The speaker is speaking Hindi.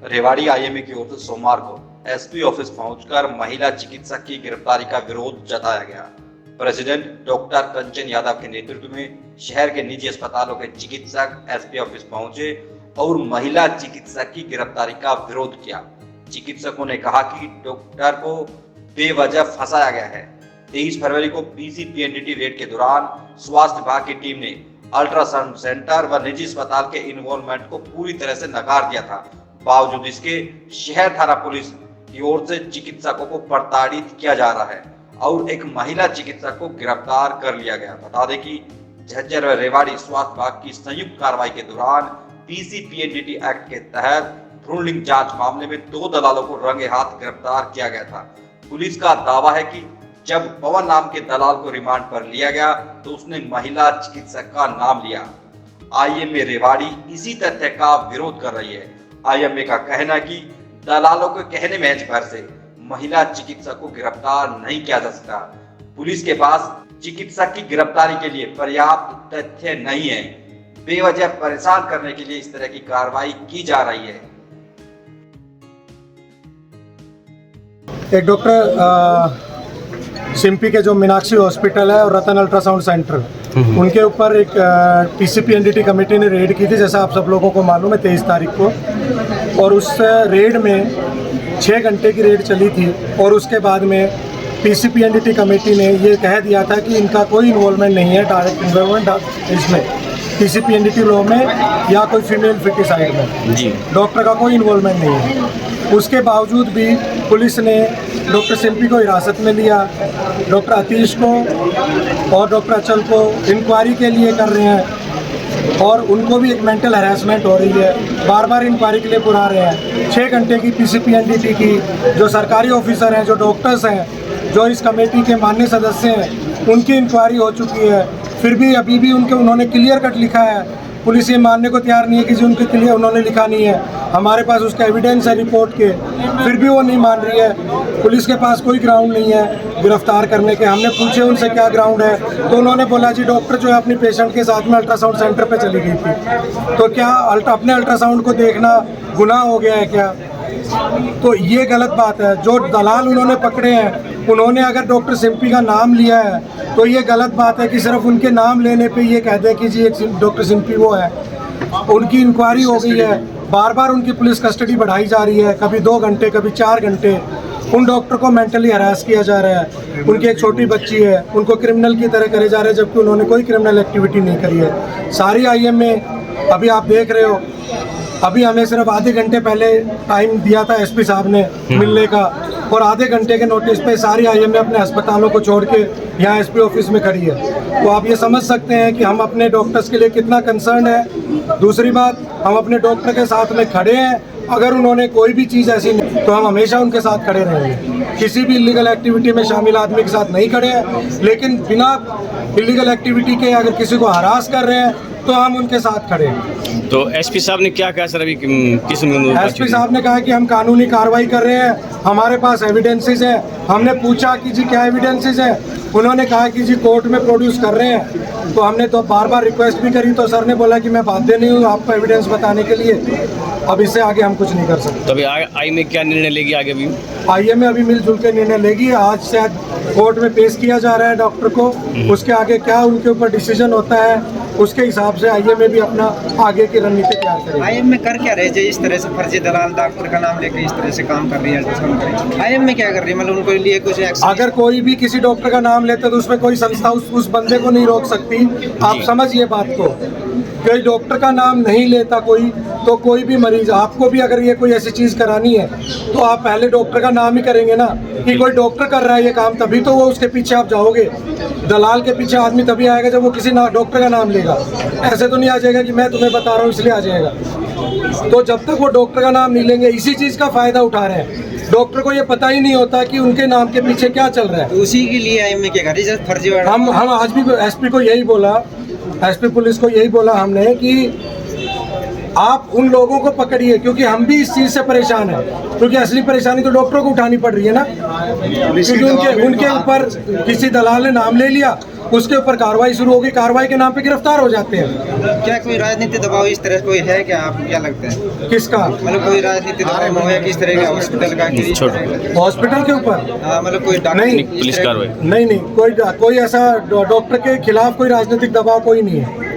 रेवाड़ी आईएमए की ओर से सोमवार को एसपी ऑफिस पहुंचकर महिला चिकित्सक की गिरफ्तारी का विरोध जताया गया। प्रेसिडेंट डॉक्टर कंचन यादव के नेतृत्व में शहर के निजी अस्पतालों के चिकित्सक एसपी ऑफिस पहुंचे और महिला चिकित्सक की गिरफ्तारी का विरोध किया। चिकित्सकों ने कहा कि डॉक्टर को बेवजह फंसाया गया है। 23 फरवरी को पीसीपीएनडीटी रेड के दौरान स्वास्थ्य विभाग की टीम ने अल्ट्रासाउंड सेंटर व निजी अस्पताल के इन्वॉल्वमेंट को पूरी तरह से नकार दिया था। बावजूद इसके शहर थाना पुलिस की ओर से चिकित्सकों को प्रताड़ित किया जा रहा है और एक महिला चिकित्सक को गिरफ्तार कर लिया गया। बता दें कि झज्जर व रेवाड़ी स्वास्थ्य विभाग की संयुक्त कार्रवाई के दौरान पीसीपीएनडीटी एक्ट के तहत भ्रूण लिंग जांच मामले में 2 दलालों को रंगे हाथ गिरफ्तार किया गया था। पुलिस का दावा है कि जब पवन नाम के दलाल को रिमांड पर लिया गया तो उसने महिला चिकित्सक का नाम लिया। आईएमए रेवाड़ी इसी तथ्य का विरोध कर रही है। आईएमए का कहना है कि दलालों के कहने में भर से महिला चिकित्सक को गिरफ्तार नहीं किया जा सकता। पुलिस के पास चिकित्सक की गिरफ्तारी के लिए पर्याप्त तथ्य नहीं है। बेवजह परेशान करने के लिए इस तरह की कार्रवाई की जा रही है। एक डॉक्टर सिम्पी के जो मीनाक्षी हॉस्पिटल है और रतन अल्ट्रासाउंड सेंटर, उनके ऊपर एक पीसीपीएनडीटी कमेटी ने रेड की थी, जैसा आप सब लोगों को मालूम है, 23 तारीख को। और उस रेड में 6 घंटे की रेड चली थी और उसके बाद में पीसीपीएनडीटी कमेटी ने ये कह दिया था कि इनका कोई इन्वॉल्वमेंट नहीं है, डायरेक्ट इन्वॉल्वमेंट इसमें पीसीपीएनडीटी लॉ में या कोई फीमेल फिटिसाइड में जी डॉक्टर का कोई इन्वॉल्वमेंट नहीं है। उसके बावजूद भी पुलिस ने डॉक्टर सिम्पी को हिरासत में लिया, डॉक्टर अतीश को और डॉक्टर अचल को इंक्वायरी के लिए कर रहे हैं और उनको भी एक मेंटल हैरेसमेंट हो रही है। बार बार इंक्वायरी के लिए बुला रहे हैं। 6 घंटे की पीसीपीएनडीटी की जो सरकारी ऑफिसर हैं, जो डॉक्टर्स हैं, जो इस कमेटी के माननीय सदस्य हैं, उनकी इंक्वायरी हो चुकी है। फिर भी अभी भी उन्होंने क्लियर कट लिखा है। पुलिस ये मानने को तैयार नहीं है कि जो उनके क्लियर उन्होंने लिखा नहीं है। हमारे पास उसका एविडेंस है रिपोर्ट के, फिर भी वो नहीं मान रही है। पुलिस के पास कोई ग्राउंड नहीं है गिरफ्तार करने के। हमने पूछे उनसे क्या ग्राउंड है, तो उन्होंने बोला जी डॉक्टर जो है अपनी पेशेंट के साथ में अल्ट्रासाउंड सेंटर पे चली गई थी। तो क्या अपने अल्ट्रासाउंड को देखना गुनाह हो गया है क्या? तो ये गलत बात है। जो दलाल उन्होंने पकड़े हैं, उन्होंने अगर डॉक्टर सिम्पी का नाम लिया है तो ये गलत बात है कि सिर्फ उनके नाम लेने पे ये कह दें कि जी एक डॉक्टर सिम्पी वो है। उनकी इंक्वायरी हो गई है, बार बार उनकी पुलिस कस्टडी बढ़ाई जा रही है, कभी 2 घंटे कभी 4 घंटे। उन डॉक्टर को मेंटली हरास किया जा रहा है। उनकी एक छोटी बच्ची है, उनको क्रिमिनल की तरह करे जा रहे हैं, जबकि उन्होंने कोई क्रिमिनल एक्टिविटी नहीं करी है। सारी आईएमए अभी आप देख रहे हो, अभी हमें सिर्फ आधे घंटे पहले टाइम दिया था एसपी साहब ने मिलने का, और आधे घंटे के नोटिस पे सारी आईएमए अपने अस्पतालों को छोड़ के यहाँ एसपी ऑफिस में खड़ी है। तो आप ये समझ सकते हैं कि हम अपने डॉक्टर्स के लिए कितना कंसर्न है। दूसरी बात, हम अपने डॉक्टर के साथ में खड़े हैं। अगर उन्होंने कोई भी चीज़ ऐसी नहीं तो हम हमेशा उनके साथ खड़े रहेंगे। किसी भी इलीगल एक्टिविटी में शामिल आदमी के साथ नहीं खड़े हैं, लेकिन बिना इलीगल एक्टिविटी के अगर किसी को हरास कर रहे हैं तो हम उनके साथ खड़े हैं। तो एसपी साहब ने क्या कहा सर? अभी किस एसपी साहब ने कहा कि हम कानूनी कार्रवाई कर रहे हैं, हमारे पास एविडेंसेस हैं। हमने पूछा कि जी क्या एविडेंसेस हैं, उन्होंने कहा कि जी कोर्ट में प्रोड्यूस कर रहे हैं। तो हमने तो बार बार रिक्वेस्ट भी करी, तो सर ने बोला कि मैं बाध्य नहीं हूँ आपको एविडेंस बताने के लिए। अब इससे आगे हम कुछ नहीं कर सकते। तो अभी आईएमए क्या निर्णय लेगी आगे? भी आईएमए अभी मिलजुल के निर्णय लेगी। आज शायद कोर्ट में पेश किया जा रहा है डॉक्टर को, उसके आगे क्या उनके ऊपर डिसीजन होता है उसके हिसाब से आईएमए भी अपना आगे की रणनीति तैयार करेगी। आईएमए कर क्या रहे जी? इस तरह से फर्जी दलाल डॉक्टर का नाम लेकर इस तरह से काम कर रही है। आईएमए क्या कर रही है? मतलब उनको लिए कुछ एक्शन? अगर कोई भी किसी डॉक्टर का नाम लेते तो उसमें कोई संस्था उस बंदे को नहीं रोक सकती। आप समझिए बात को, कोई डॉक्टर का नाम नहीं लेता कोई, तो कोई भी मरीज, आपको भी अगर ये कोई ऐसी चीज़ करानी है तो आप पहले डॉक्टर का नाम ही करेंगे ना, कि कोई डॉक्टर कर रहा है ये काम, तभी तो वो उसके पीछे आप जाओगे। दलाल के पीछे आदमी तभी आएगा जब वो किसी डॉक्टर का नाम लेगा। ऐसे तो नहीं आ जाएगा कि मैं तुम्हें बता रहा हूँ इसलिए आ जाएगा। तो जब तक वो डॉक्टर का नाम नहीं लेंगे, इसी चीज़ का फ़ायदा उठा रहे हैं। डॉक्टर को ये पता ही नहीं होता कि उनके नाम के पीछे क्या चल रहा है। तो उसी के लिए आईएमए क्या कर रही है? फर्जी हम आज भी एसपी को यही बोला, एसपी पुलिस को यही बोला हमने कि आप उन लोगों को पकड़िए, क्योंकि हम भी इस चीज से परेशान हैं, क्योंकि असली परेशानी तो डॉक्टरों को उठानी पड़ रही है ना, क्योंकि उनके ऊपर किसी दलाल ने नाम ले लिया, उसके ऊपर कार्रवाई शुरू होगी, कार्रवाई के नाम पे गिरफ्तार हो जाते हैं। क्या कोई राजनीतिक दबाव इस तरह कोई है क्या, आपको क्या लगता है? किसका? मतलब कोई राजनीतिक दबाव हो या किस तरह का हॉस्पिटल का कि इस तरह का? हॉस्पिटल के ऊपर? हाँ, मतलब कोई डॉक्टर नहीं, इस पुलिस तरह- कार्रवाई नहीं, कोई ऐसा डॉक्टर के खिलाफ कोई राजनीतिक दबाव कोई नहीं है।